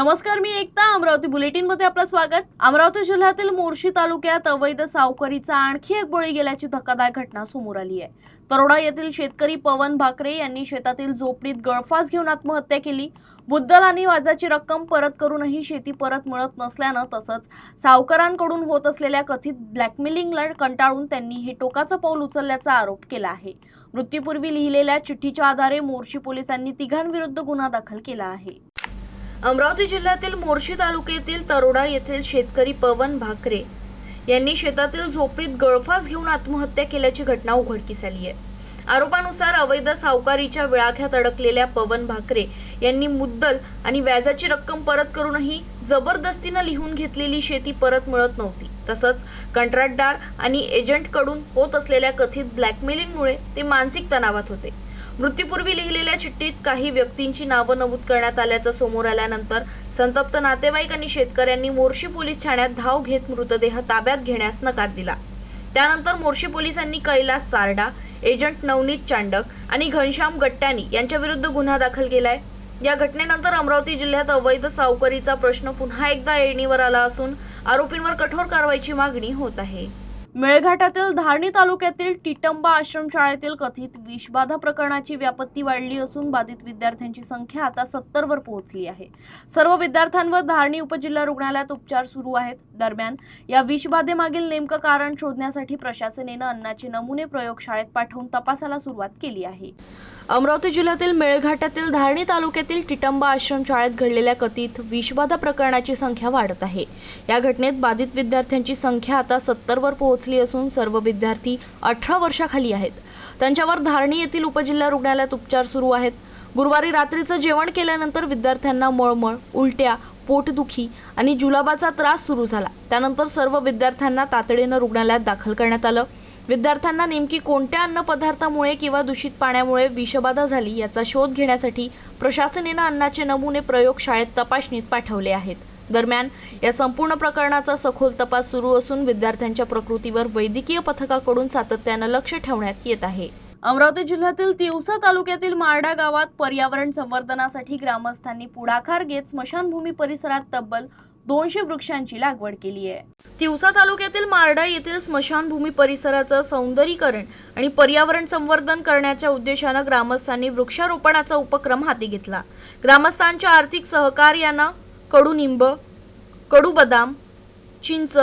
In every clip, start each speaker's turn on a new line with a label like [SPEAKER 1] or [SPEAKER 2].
[SPEAKER 1] नमस्कार, मी एकता. अमरावती बुलेटिन मध्ये आपलं स्वागत. अमरावती जिल्ह्यातील मोर्शी तालुक्यात अवैध सावकारीचा आणखी एक बळी गेल्याची धक्कादायक घटना समोर आली आहे. तरोडा येथील शेतकरी पवन भाकरे यांनी शेतातील झोपडीत गळफास घेऊन आत्महत्या केली. मुद्दल आणि व्याजाची रक्कम परत करूनही शेती परत मिळत नसल्यानं तसंच सावकारांकडून होत असलेल्या कथित ब्लॅकमेलिंगला कंटाळून त्यांनी हे टोकाचं पाऊल उचलल्याचा आरोप केला आहे. मृत्यूपूर्वी लिहिलेल्या चिठ्ठीच्या आधारे मोर्शी पोलिसांनी तिघांविरुद्ध गुन्हा दाखल केला आहे. अमरावती जिल्ह्यातील मोर्शी तालुक्यातील तरोडा येथील शेतकरी पवन भाकरे यांनी शेतातील झोपडीत गळफास घेऊन आत्महत्या केल्याची घटना उघडकीस आली आहे. आरोपानुसार अवैध सावकारीच्या विळाख्यात अडकलेल्या पवन भाकरे यांनी मुद्दल आणि व्याजाची रक्कम परत करूनही जबरदस्तीने लिहून घेतलेली शेती परत मिळत नव्हती. तसंच कंत्राटदार आणि एजंटकडून होत असलेल्या कथित ब्लॅकमेलिंगमुळे ते मानसिक तणावात होते. मृत्यूपूर्वी लिहिलेल्या चिठ्ठीत काही व्यक्तींची नावं नमूद करण्यात आल्याचं समोर आल्यानंतर संतप्त नातेवाईक आणि शेतकऱ्यांनी मोर्शी पोलीस ठाण्यात धाव घेत मृतदेह ताब्यात घेण्यास नकार दिला. त्यानंतर मोर्शी पोलिसांनी कैलास सारडा, एजंट नवनीत चांडक आणि घनश्याम गट्ट्यानी यांच्याविरुद्ध गुन्हा दाखल केलाय. या घटनेनंतर अमरावती जिल्ह्यात अवैध सावकारीचा प्रश्न पुन्हा एकदा ऐरणीवर आला असून आरोपींवर कठोर कारवाईची मागणी होत आहे. मेळघाटातील धारणी तालुक्यातील टिटंबा आश्रमशाळेतील कथित विषबाधा प्रकरणाची व्याप्ती वाढली असून बाधित विद्यार्थ्यांची संख्या आता 70 वर पोहोचली आहे. सर्व विद्यार्थ्यांवर धारणी उपजिल्हा रुग्णालयात उपचार सुरू आहेत. दरम्यान या विषबाधेमागील नेमकं कारण शोधण्यासाठी प्रशासनाने अन्नाचे नमुने प्रयोगशाळेत पाठवून तपासाला सुरुवात केली आहे. अमरावती जिल्ह्यातील मेळघाटातील धारणी तालुक्यातील टिटंबा आश्रमशाळेत घडलेल्या कथित विषबाधा प्रकरणाची संख्या वाढत आहे. या घटनेत बाधित विद्यार्थ्यांची संख्या आता 70 वर पोहोचली असून सर्व विद्यार्थी 18 वर्षाखाली आहेत. त्यांच्यावर धारणी येथील उपजिल्हा रुग्णालयात उपचार सुरू आहेत. गुरुवारी रात्रीचं जेवण केल्यानंतर विद्यार्थ्यांना मळमळ, उलट्या, पोटदुखी आणि जुलाबाचा त्रास सुरू झाला. त्यानंतर सर्व विद्यार्थ्यांना तातडीनं रुग्णालयात दाखल करण्यात आलं. विद्यार्थ्यांना नेमकी कोणत्या अन्नपदार्थामुळे किंवा दूषित पाण्यामुळे विषबाधा झाली याचा शोध घेण्यासाठी प्रशासनाने अन्नाचे नमुने प्रयोगशाळेत तपासणीत पाठवले आहेत. दरम्यान या संपूर्ण प्रकरणाचा सखोल तपास सुरू असून विद्यार्थ्यांच्या प्रकृतीवर वैद्यकीय पथकाकडून सातत्यानं लक्ष ठेवण्यात येत आहे. अमरावती जिल्ह्यातील तिवसा तालुक्यातील मारडा गावात पर्यावरण संवर्धनासाठी ग्रामस्थांनी पुढाकार घेत स्मशानभूमी परिसरात तब्बल 200 वृक्षांची लागवड केली आहे. तिवसा तालुक्यातील मारडा येथील स्मशानभूमी परिसराचं सौंदर्यीकरण आणि पर्यावरण संवर्धन करण्याच्या उद्देशानं ग्रामस्थांनी वृक्षारोपणाचा उपक्रम हाती घेतला. ग्रामस्थांच्या आर्थिक सहकार्यानं कडुनिंब, कडू बदाम, चिंच,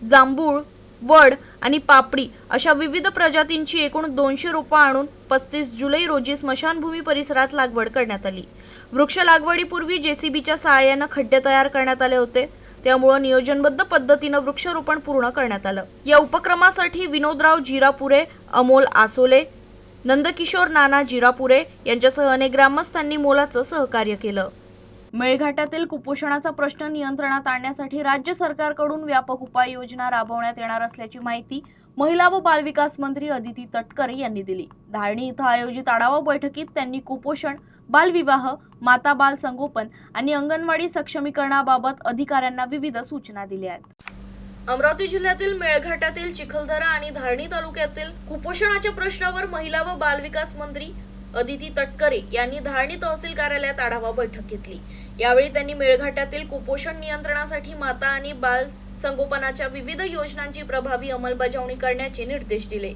[SPEAKER 1] जांभूळ, वड आणि पापडी अशा विविध प्रजातींची एकूण 200 रोपं आणून 35 जुलै रोजी स्मशानभूमी परिसरात लागवड करण्यात आली. वृक्ष लागवडीपूर्वी जेसीबीच्या सहाय्यानं खड्डे तयार करण्यात आले होते. त्यामुळे नियोजनबद्ध पद्धतीनं वृक्षारोपण पूर्ण करण्यात आलं. या उपक्रमासाठी विनोदराव जिरापुरे, अमोल आसोले, नंदकिशोर नाना जिरापुरे यांच्यासह अनेक ग्रामस्थांनी मोलाचं सहकार्य केलं. मेळघाटातील कुपोषणाचा प्रश्न नियंत्रणात आणण्यासाठी राज्य सरकारकडून व्यापक उपाययोजना राबवण्यात येणार असल्याची माहिती महिला व बालविकास मंत्री अदिती तटकरे यांनी दिली. धारणी इथं आयोजित आढावा बैठकीत त्यांनी कुपोषण, बालविवाह, माता बाल संगोपन आणि अंगणवाडी सक्षमीकरणाबाबत अधिकाऱ्यांना विविध सूचना दिल्या आहेत. अमरावती जिल्ह्यातील मेळघाटातील चिखलदरा आणि धारणी तालुक्यातील कुपोषणाच्या प्रश्नावर महिला व बालविकास मंत्री अदिती तटकरे यांनी धारणी तहसील कार्यालयात आढावा बैठक घेतली. यावेळी त्यांनी मेळघाटातील कुपोषण नियंत्रणासाठी माता आणि बाल संगोपनाच्या विविध योजनांची प्रभावी अंमलबजावणी करण्याचे निर्देश दिले.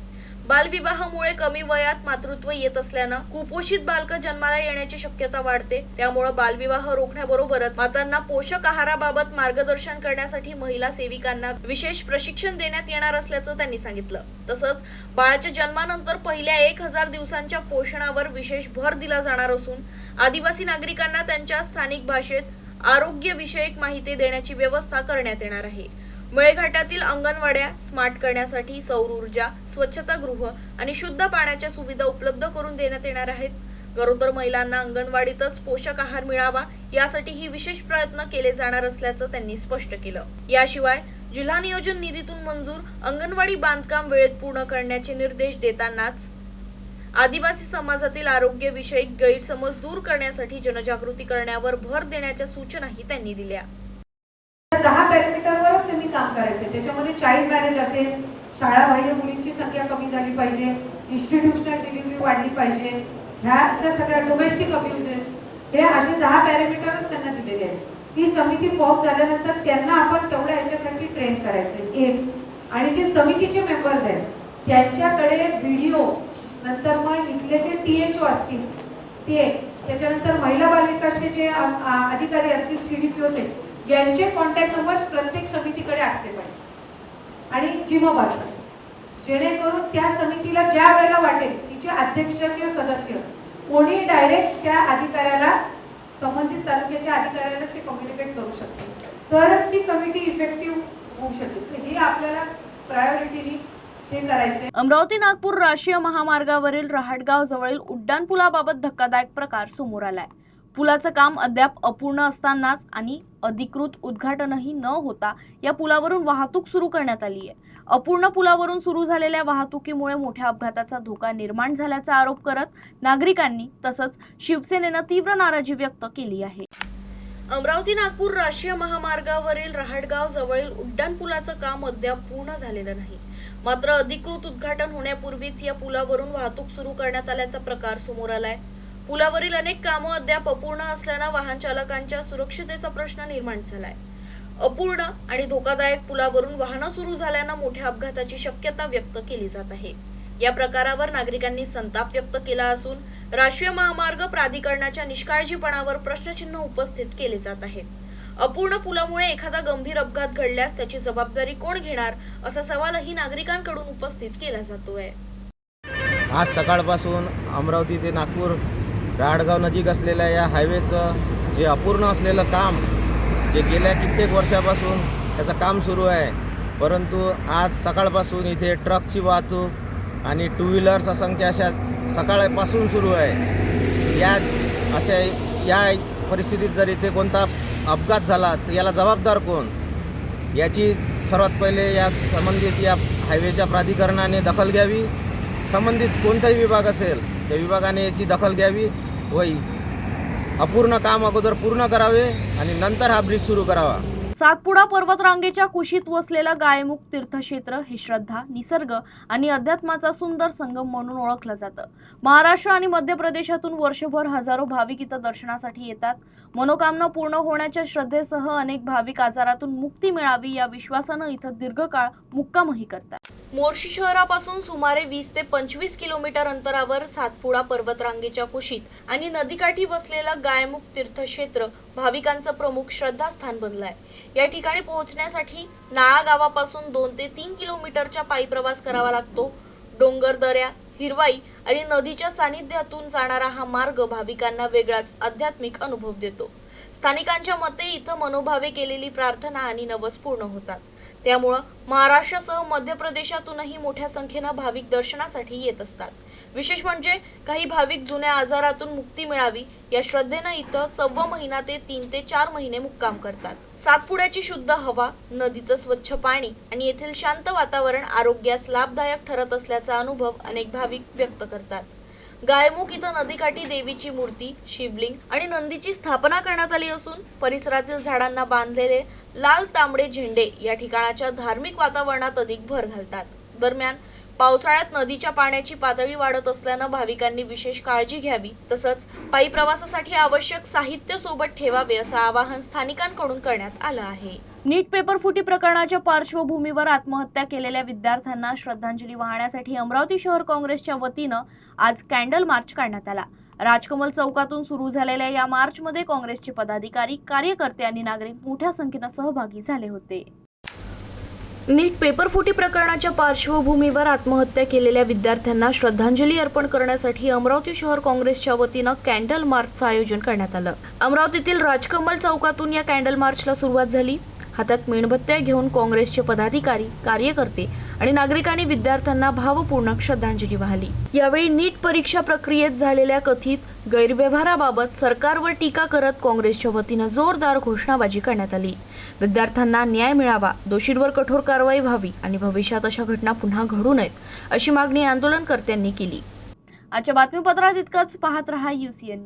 [SPEAKER 1] बालविवाहामुळे कमी वयात मातृत्व येत असल्यानं कुपोषित बालकं जन्माला येण्याची शक्यता वाढते. त्यामुळे बालविवाह रोखण्याबरोबरच मातांना पोषक आहाराबाबत मार्गदर्शन करण्यासाठी महिला सेविकांना विशेष प्रशिक्षण देण्यात येणार असल्याचं त्यांनी सांगितलं. तसंच बाळाच्या जन्मानंतर पहिल्या 1000 दिवसांच्या पोषणावर विशेष भर दिला जाणार असून आदिवासी नागरिकांना त्यांच्या स्थानिक भाषेत आरोग्यविषयक माहिती देण्याची व्यवस्था करण्यात येणार आहे. मेळघाटातील अंगणवाड्या स्मार्ट करण्यासाठी सौर ऊर्जा, स्वच्छतागृह आणि शुद्ध पाण्याच्या सुविधा उपलब्ध करून देण्यात येणार आहेत. गरोदर महिलांना अंगणवाडीतच पोषक आहार मिळावा यासाठी ही विशेष प्रयत्न केले जाणार असल्याचं त्यांनी स्पष्ट केलं. याशिवाय जिल्हा नियोजन निधीतून मंजूर अंगणवाडी बांधकाम वेळेत पूर्ण करण्याचे निर्देश देतानाच आदिवासी समाजातील आरोग्यविषयक गैरसमज दूर करण्यासाठी जनजागृती करण्यावर भर देण्याच्या सूचनाही त्यांनी दिल्या.
[SPEAKER 2] 10 पॅरामीटरवरच त्यांनी काम करायचे. त्याच्यामध्ये चाइल्ड मॅरेज असेल, शाळाबाह्य मुलींची संख्या कमी झाली पाहिजे, इन्स्टिट्यूशनल डिलिव्हरी वाढली पाहिजे, ह्या सगळ्या डोमेस्टिक अब्युजेस, हे असे 10 पॅरामीटरच त्यांना दिलेले आहेत. ती समिती फॉर्म झाल्यानंतर त्यांना आपण तेवढ्या ह्याच्यासाठी ट्रेन करायचं एक, आणि जे समितीचे मेंबर्स आहेत त्यांच्याकडे व्हिडिओ, नंतर मग इथले जे THO असतील ते, त्याच्यानंतर महिला बालविकासचे जे अधिकारी असतील CDPOs आहेत यांचे कॉन्टॅक्ट नंबर्स प्रत्येक समितीकडे असले पाहिजे आणि जिम्मेदार, जेणेकरून त्या समितीला ज्या वेळेला वाटेल तिचे अध्यक्ष किंवा सदस्य कोणी डायरेक्ट त्या अधिकाऱ्याला, संबंधित तालुक्याच्या अधिकाऱ्याला ते कम्युनिकेट करू शकते, तरच ती कमिटी इफेक्टिव्ह होऊ शकेल. तर हे आपल्याला प्रायोरिटीनी ते करायचे.
[SPEAKER 1] अमरावती नागपूर राष्ट्रीय महामार्गावरील रहाटगाव जवळील उड्डाणपुलाबाबत धक्कादायक प्रकार समोर आलाय. पुलाचं काम अद्याप अपूर्ण असतानाच आणि अधिकृत उद्घाटनही न होता या पुलावरून वाहतूक सुरू करण्यात आली आहे. अपूर्ण पुलावरून सुरू झालेल्या वाहतुकीमुळे मोठ्या अपघाताचा धोका निर्माण झाल्याचा आरोप करत नागरिकांनी तसंच शिवसेनेनं तीव्र नाराजी व्यक्त केली आहे. अमरावती नागपूर राष्ट्रीय महामार्गावरील रहाटगाव जवळील उड्डाणपुलाचं काम अद्याप पूर्ण झालेलं नाही. मात्र अधिकृत उद्घाटन होण्यापूर्वीच या पुलावरून वाहतूक सुरू करण्यात आल्याचा प्रकार समोर आलाय. पुलावरील अनेक कामं अद्याप अपूर्ण असल्यानं वाहन चालकांच्या सुरक्षितेचा प्रश्न निर्माण झालाय. अपूर्ण आणि धोकादायक पुलावरून वाहनं सुरू झाल्यानं मोठ्या अपघाताची शक्यता व्यक्त केली जात आहे. या प्रकारावर नागरिकांनी संताप व्यक्त केला असून राष्ट्रीय महामार्ग प्राधिकरणाच्या निष्काळजीपणावर प्रश्नचिन्ह उपस्थित केले जात आहेत. अपूर्ण पुलामुळे एखादा गंभीर अपघात घडल्यास त्याची जबाबदारी कोण घेणार असा सवालही नागरिकांकडून उपस्थित केला जातोय.
[SPEAKER 3] आज सकाळपासून अमरावती ते नागपूर रहाटगाव नजीक असलेल्या या हायवेचं जे अपूर्ण असलेलं काम, जे गेल्या कित्येक वर्षापासून त्याचं काम सुरू आहे, परंतु आज सकाळपासून इथे ट्रकची वाहतूक आणि टू व्हीलर्सची संख्या अशा सकाळपासून सुरू आहे. या परिस्थितीत जर इथे कोणता अपघात झाला तर याला जबाबदार कोण, याची सर्वात पहिले या संबंधित या हायवेच्या प्राधिकरणाने दखल घ्यावी. संबंधित कोणताही विभाग असेल त्या विभागाने याची दखल घ्यावी व अपूर्ण काम अगोदर पूर्ण करावे आणि नंतर हा ब्रिज सुरू करावा.
[SPEAKER 1] सातपुडा पर्वतरांगेच्या कुशीत वसलेलं गायमुख तीर्थक्षेत्र हे श्रद्धा, निसर्ग आणि अध्यात्माचा सुंदर संगम म्हणून ओळखलं जातं. महाराष्ट्र आणि मध्य प्रदेशातून वर्षभर हजारो भाविक इथं दर्शनासाठी येतात. मनोकामना पूर्ण होण्याच्या श्रद्धेसह अनेक भाविक आजारातून मुक्ती मिळावी या विश्वासानं इथं दीर्घकाळ मुक्कामही करतात. मोर्शी शहरापासून सुमारे 20 ते 25 किलोमीटर अंतरावर सातपुडा पर्वतरांगेच्या कुशीत आणि नदीकाठी वसलेलं गायमुख तीर्थक्षेत्र भाविकांचं प्रमुख श्रद्धास्थान बनलंय. या ठिकाणी पोहोचण्यासाठी नाळा गावापासून 2 ते 3 किलोमीटरचा पायी प्रवास करावा लागतो. डोंगर, दऱ्या, हिरवाई आणि नदीच्या सानिध्यातून जाणारा हा मार्ग भाविकांना वेगळाच आध्यात्मिक अनुभव देतो. स्थानिकांच्या मते इथं मनोभावे केलेली प्रार्थना आणि नवस पूर्ण होतात. त्यामुळे महाराष्ट्रासह मध्य प्रदेशातूनही मोठ्या संख्येनं भाविक दर्शनासाठी येत असतात. विशेष म्हणजे काही भाविक जुन्या आजारातून मुक्ती मिळावी या श्रद्धेनं इथं 1.25 महिना ते 3 ते 4 महिने मुक्काम करतात. सातपुड्याची शुद्ध हवा, नदीचं स्वच्छ पाणी आणि येथील शांत वातावरण आरोग्यास लाभदायक ठरत असल्याचा अनुभव अनेक भाविक व्यक्त करतात. गायमुख इथं नदीकाठी देवीची मूर्ती, शिवलिंग आणि नंदीची स्थापना करण्यात आली असून परिसरातील झाडांना बांधलेले लाल तांबडे झेंडे या ठिकाणाच्या धार्मिक वातावरणात अधिक भर घालतात. दरम्यान पावसाळ्यात नदीच्या पाण्याची पातळी वाढत असल्यानं भाविकांनी विशेष काळजी घ्यावी, तसंच पायी प्रवासासाठी आवश्यक साहित्य सोबत ठेवावे असं आवाहन स्थानिकांकडून करण्यात आलं आहे. नीट पेपर फुटी प्रकरणाच्या पार्श्वभूमीवर आत्महत्या केलेल्या विद्यार्थ्यांना श्रद्धांजली वाहण्यासाठी अमरावती शहर काँग्रेसच्या वतीनं आज कॅन्डल मार्च काढण्यात आला. राजकमल चौकातून सुरू झालेल्या या मार्चमध्ये काँग्रेसचे पदाधिकारी, कार्यकर्ते आणि नागरिक मोठ्या संख्येनं सहभागी झाले होते. नीट पेपर फुटी प्रकरणाच्या पार्श्वभूमीवर आत्महत्या केलेल्या विद्यार्थ्यांना श्रद्धांजली अर्पण करण्यासाठी अमरावती शहर काँग्रेसच्या वतीनं कॅन्डल मार्चचं आयोजन करण्यात आलं. अमरावतीतील राजकमल चौकातून या कॅन्डल मार्चला सुरुवात झाली. हातात मेणबत्त्या घेऊन काँग्रेसचे पदाधिकारी, कार्यकर्ते आणि नागरिकांनी विद्यार्थ्यांना भावपूर्ण श्रद्धांजली वाहिली. यावेळी नीट परीक्षा प्रक्रियेत झालेल्या कथित गैरव्यवहाराबाबत सरकारवर टीका करत काँग्रेसच्या वतीनं जोरदार घोषणाबाजी करण्यात आली. विद्यार्थ्यांना न्याय मिळावा, दोषींवर कठोर कारवाई व्हावी आणि भविष्यात अशा घटना पुन्हा घडू नयेत अशी मागणी आंदोलनकर्त्यांनी केली. आजच्या बातमीपत्रात इतकंच. पाहत रहा UCN.